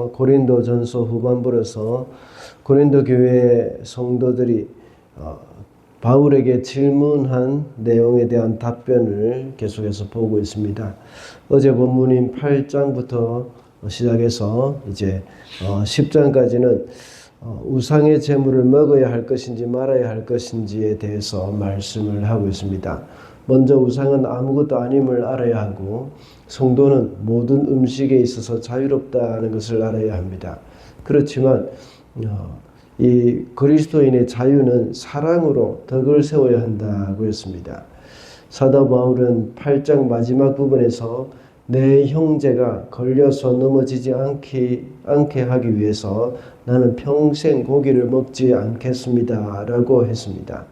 통해서 고린도전서 후반부로서 고린도 교회 성도들이 바울에게 질문한 내용에 대한 답변을 계속해서 보고 있습니다. 어제 본문인 8장부터 시작해서 이제 10장까지는 우상의 제물을 먹어야 할 것인지 말아야 할 것인지에 대해서 말씀을 하고 있습니다. 먼저 우상은 아무것도 아님을 알아야 하고 성도는 모든 음식에 있어서 자유롭다는 것을 알아야 합니다. 그렇지만 이 그리스도인의 자유는 사랑으로 덕을 세워야 한다고 했습니다. 사도 바울은 8장 마지막 부분에서 내 형제가 걸려서 넘어지지 않게 하기 위해서 나는 평생 고기를 먹지 않겠습니다 라고 했습니다.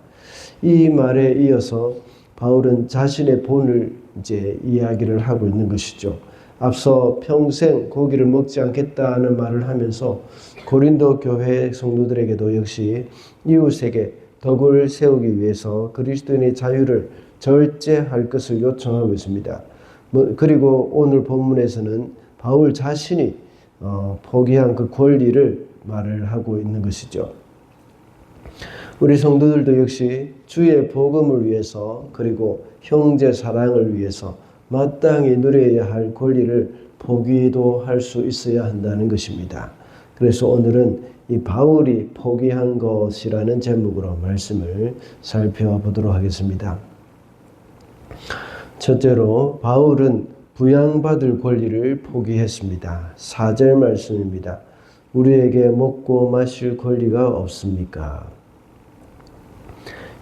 이 말에 이어서 바울은 자신의 본을 이제 이야기를 하고 있는 것이죠. 앞서 평생 고기를 먹지 않겠다는 말을 하면서 고린도 교회 성도들에게도 역시 이웃에게 덕을 세우기 위해서 그리스도인의 자유를 절제할 것을 요청하고 있습니다. 그리고 오늘 본문에서는 바울 자신이 포기한 그 권리를 말을 하고 있는 것이죠. 우리 성도들도 역시 주의 복음을 위해서 그리고 형제 사랑을 위해서 마땅히 누려야 할 권리를 포기도 할 수 있어야 한다는 것입니다. 그래서 오늘은 이 바울이 포기한 것이라는 제목으로 말씀을 살펴보도록 하겠습니다. 첫째로 바울은 부양받을 권리를 포기했습니다. 4절 말씀입니다. 우리에게 먹고 마실 권리가 없습니까?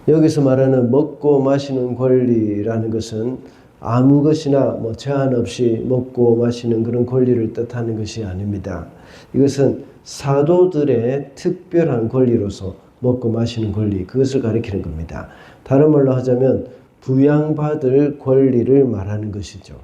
여기서 말하는 먹고 마시는 권리라는 것은 아무 것이나 제한 없이 먹고 마시는 그런 권리를 뜻하는 것이 아닙니다. 이것은 사도들의 특별한 권리로서 먹고 마시는 권리, 그것을 가리키는 겁니다. 다른 말로 하자면 부양받을 권리를 말하는 것이죠.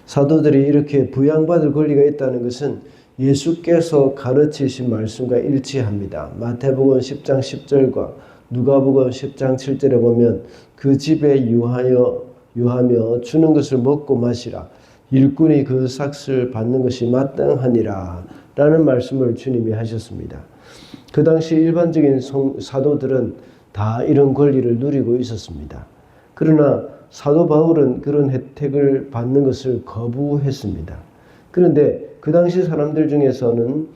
사도들이 이렇게 부양받을 권리가 있다는 것은 예수께서 가르치신 말씀과 일치합니다. 마태복음 10장 10절과 누가복음 10장 7절에 보면 그 집에 유하며 주는 것을 먹고 마시라. 일꾼이 그 삭을 받는 것이 마땅하니라 라는 말씀을 주님이 하셨습니다. 그 당시 일반적인 사도들은 다 이런 권리를 누리고 있었습니다. 그러나 사도 바울은 그런 혜택을 받는 것을 거부했습니다. 그런데 그 당시 사람들 중에서는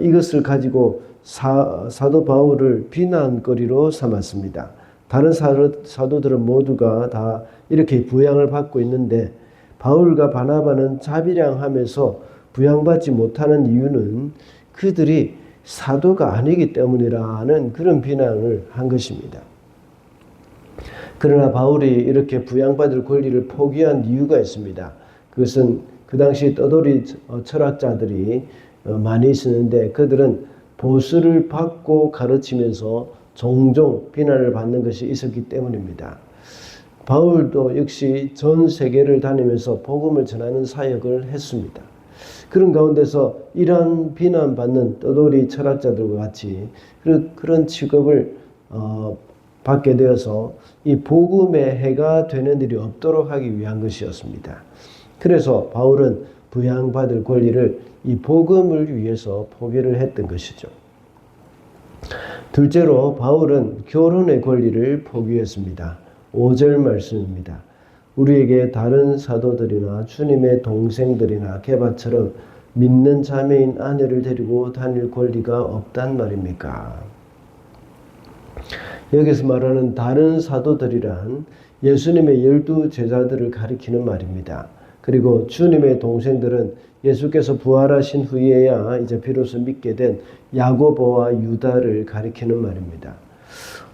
이것을 가지고 사도 바울을 비난거리로 삼았습니다. 다른 사도들은 모두가 다 이렇게 부양을 받고 있는데 바울과 바나바는 자비량하면서 부양받지 못하는 이유는 그들이 사도가 아니기 때문이라는 그런 비난을 한 것입니다. 그러나 바울이 이렇게 부양받을 권리를 포기한 이유가 있습니다. 그것은 그 당시 떠돌이 철학자들이 많이 있었는데 그들은 보수를 받고 가르치면서 종종 비난을 받는 것이 있었기 때문입니다. 바울도 역시 전 세계를 다니면서 복음을 전하는 사역을 했습니다. 그런 가운데서 이러한 비난받는 떠돌이 철학자들과 같이 그런 취급을 받게 되어서 이 복음에 해가 되는 일이 없도록 하기 위한 것이었습니다. 그래서 바울은 부양받을 권리를 이 복음을 위해서 포기를 했던 것이죠. 둘째로 바울은 결혼의 권리를 포기했습니다. 5절 말씀입니다. 우리에게 다른 사도들이나 주님의 동생들이나 게바처럼 믿는 자매인 아내를 데리고 다닐 권리가 없단 말입니까? 여기서 말하는 다른 사도들이란 예수님의 12 제자들을 가리키는 말입니다. 그리고 주님의 동생들은 예수께서 부활하신 후에야 이제 비로소 믿게 된 야고보와 유다를 가리키는 말입니다.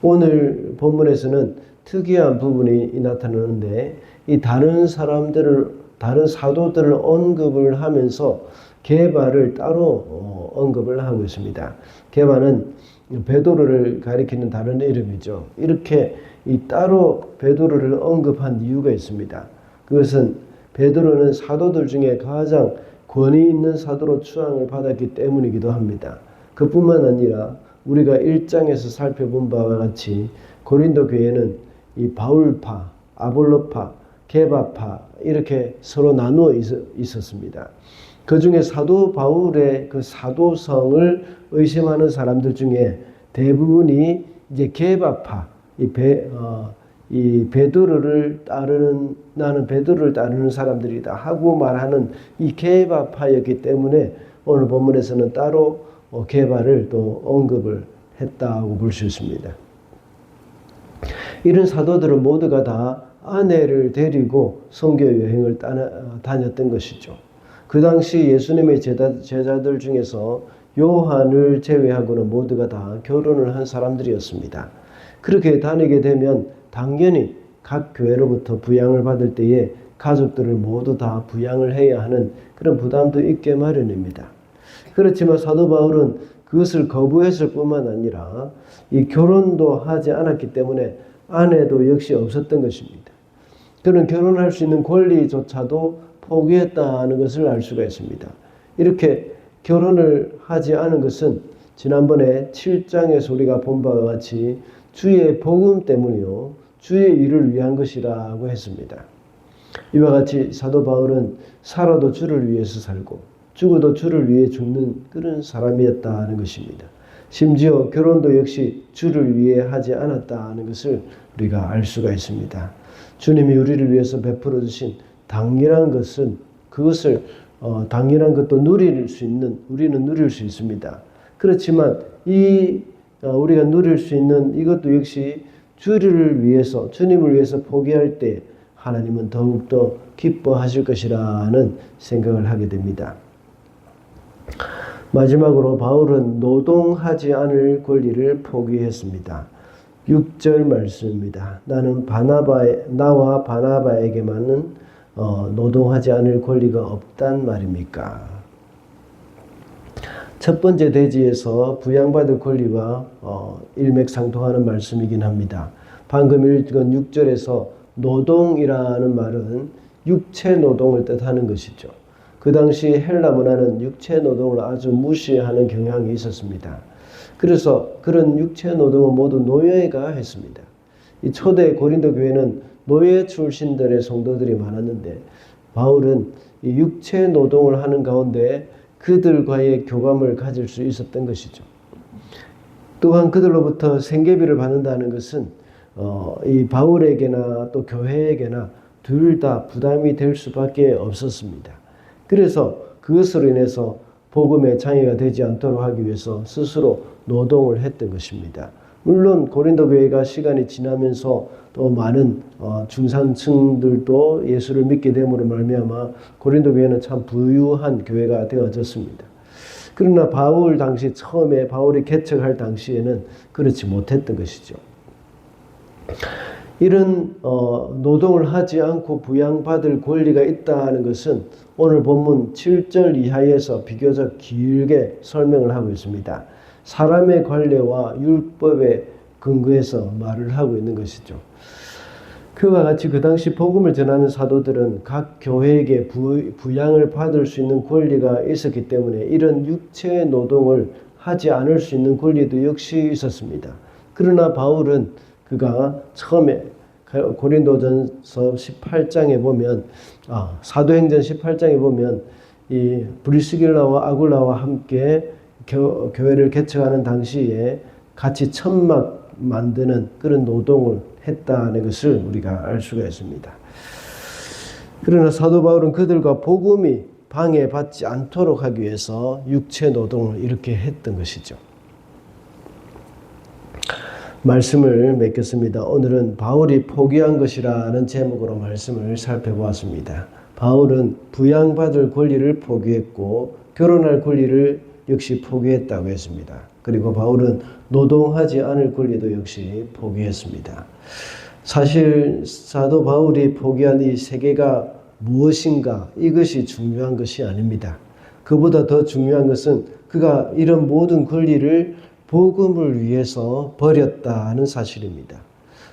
오늘 본문에서는 특이한 부분이 나타나는데 이 다른 사도들을 언급을 하면서 게바를 따로 언급을 하고 있습니다. 게바는 베드로를 가리키는 다른 이름이죠. 이렇게 따로 베드로를 언급한 이유가 있습니다. 그것은 베드로는 사도들 중에 가장 권위 있는 사도로 추앙을 받았기 때문이기도 합니다. 그뿐만 아니라 우리가 1장에서 살펴본 바와 같이 고린도 교회는 이 바울파, 아볼로파, 게바파 이렇게 서로 나누어 있었습니다. 그 중에 사도 바울의 그 사도성을 의심하는 사람들 중에 대부분이 이제 게바파, 이 베드로를 따르는, 나는 베드로를 따르는 사람들이다 하고 말하는 이 게바파였기 때문에 오늘 본문에서는 따로 게바를 또 언급을 했다고 볼 수 있습니다. 이런 사도들은 모두가 다 아내를 데리고 선교 여행을 다녔던 것이죠. 그 당시 예수님의 제자들 중에서 요한을 제외하고는 모두가 다 결혼을 한 사람들이었습니다. 그렇게 다니게 되면 당연히 각 교회로부터 부양을 받을 때에 가족들을 모두 다 부양을 해야 하는 그런 부담도 있게 마련입니다. 그렇지만 사도 바울은 그것을 거부했을 뿐만 아니라 이 결혼도 하지 않았기 때문에 아내도 역시 없었던 것입니다. 그는 결혼할 수 있는 권리조차도 포기했다는 것을 알 수가 있습니다. 이렇게 결혼을 하지 않은 것은 지난번에 7장에서 우리가 본 바와 같이 주의 복음 때문이요 주의 일을 위한 것이라고 했습니다. 이와 같이 사도 바울은 살아도 주를 위해서 살고 죽어도 주를 위해 죽는 그런 사람이었다는 것입니다. 심지어 결혼도 역시 주를 위해 하지 않았다는 것을 우리가 알 수가 있습니다. 주님이 우리를 위해서 베풀어 주신 당연한 것은 그것을 당연한 것도 누릴 수 있는 우리는 누릴 수 있습니다. 그렇지만 우리가 누릴 수 있는 이것도 역시 주를 위해서 주님을 위해서 포기할 때 하나님은 더욱더 기뻐하실 것이라는 생각을 하게 됩니다. 마지막으로 바울은 노동하지 않을 권리를 포기했습니다. 6절 말씀입니다. 나와 바나바에게만은 노동하지 않을 권리가 없단 말입니까? 첫 번째 대지에서 부양받을 권리와 일맥상통하는 말씀이긴 합니다. 방금 읽은 6절에서 노동이라는 말은 육체 노동을 뜻하는 것이죠. 그 당시 헬라 문화는 육체 노동을 아주 무시하는 경향이 있었습니다. 그래서 그런 육체 노동은 모두 노예가 했습니다. 이 초대 고린도 교회는 노예 출신들의 성도들이 많았는데 바울은 이 육체 노동을 하는 가운데 그들과의 교감을 가질 수 있었던 것이죠. 또한 그들로부터 생계비를 받는다는 것은 이 바울에게나 또 교회에게나 둘 다 부담이 될 수밖에 없었습니다. 그래서 그것으로 인해서 복음의 장애가 되지 않도록 하기 위해서 스스로 노동을 했던 것입니다. 물론 고린도 교회가 시간이 지나면서 또 많은 중산층들도 예수를 믿게 됨으로 말미암아 고린도 교회는 참 부유한 교회가 되어졌습니다. 그러나 바울 당시 처음에 바울이 개척할 당시에는 그렇지 못했던 것이죠. 이런 노동을 하지 않고 부양받을 권리가 있다는 것은 오늘 본문 7절 이하에서 비교적 길게 설명을 하고 있습니다. 사람의 관례와 율법에 근거해서 말을 하고 있는 것이죠. 그와 같이 그 당시 복음을 전하는 사도들은 각 교회에게 부양을 받을 수 있는 권리가 있었기 때문에 이런 육체의 노동을 하지 않을 수 있는 권리도 역시 있었습니다. 그러나 바울은 그가 처음에 고린도전서 18장에 보면 사도행전 18장에 보면 이 브리스길라와 아굴라와 함께 교회를 개척하는 당시에 같이 천막 만드는 그런 노동을 했다는 것을 우리가 알 수가 있습니다. 그러나 사도 바울은 그들과 복음이 방해받지 않도록 하기 위해서 육체 노동을 이렇게 했던 것이죠. 말씀을 맺겠습니다. 오늘은 바울이 포기한 것이라는 제목으로 말씀을 살펴보았습니다. 바울은 부양받을 권리를 포기했고 결혼할 권리를 역시 포기했다고 했습니다. 그리고 바울은 노동하지 않을 권리도 역시 포기했습니다. 사실 사도 바울이 포기한 이 세 개가 무엇인가 이것이 중요한 것이 아닙니다. 그보다 더 중요한 것은 그가 이런 모든 권리를 복음을 위해서 버렸다는 사실입니다.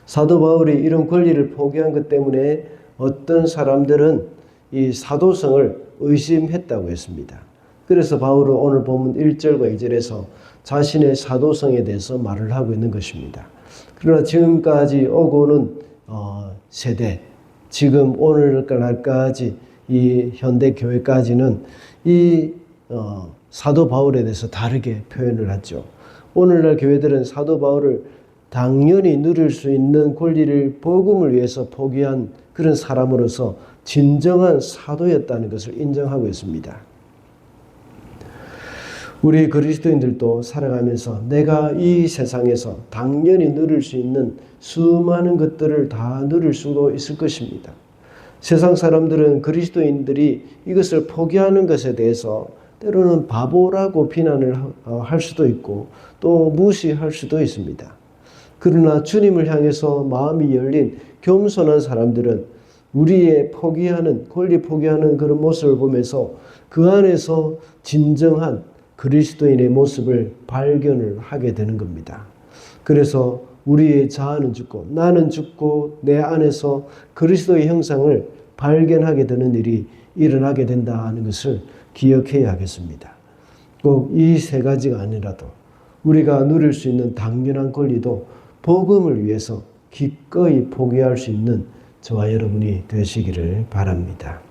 사도 바울이 이런 권리를 포기한 것 때문에 어떤 사람들은 이 사도성을 의심했다고 했습니다. 그래서 바울은 오늘 본문 1절과 2절에서 자신의 사도성에 대해서 말을 하고 있는 것입니다. 그러나 지금까지 오고는 세대, 지금 오늘날까지 이 현대 교회까지는 이 사도 바울에 대해서 다르게 표현을 하죠. 오늘날 교회들은 사도 바울을 당연히 누릴 수 있는 권리를 복음을 위해서 포기한 그런 사람으로서 진정한 사도였다는 것을 인정하고 있습니다. 우리 그리스도인들도 살아가면서 내가 이 세상에서 당연히 누릴 수 있는 수많은 것들을 다 누릴 수도 있을 것입니다. 세상 사람들은 그리스도인들이 이것을 포기하는 것에 대해서 때로는 바보라고 비난을 할 수도 있고 또 무시할 수도 있습니다. 그러나 주님을 향해서 마음이 열린 겸손한 사람들은 우리의 권리 포기하는 그런 모습을 보면서 그 안에서 진정한 그리스도인의 모습을 발견을 하게 되는 겁니다. 그래서 우리의 자아는 죽고 나는 죽고 내 안에서 그리스도의 형상을 발견하게 되는 일이 일어나게 된다는 것을 기억해야 하겠습니다. 꼭 이 세 가지가 아니라도 우리가 누릴 수 있는 당연한 권리도 복음을 위해서 기꺼이 포기할 수 있는 저와 여러분이 되시기를 바랍니다.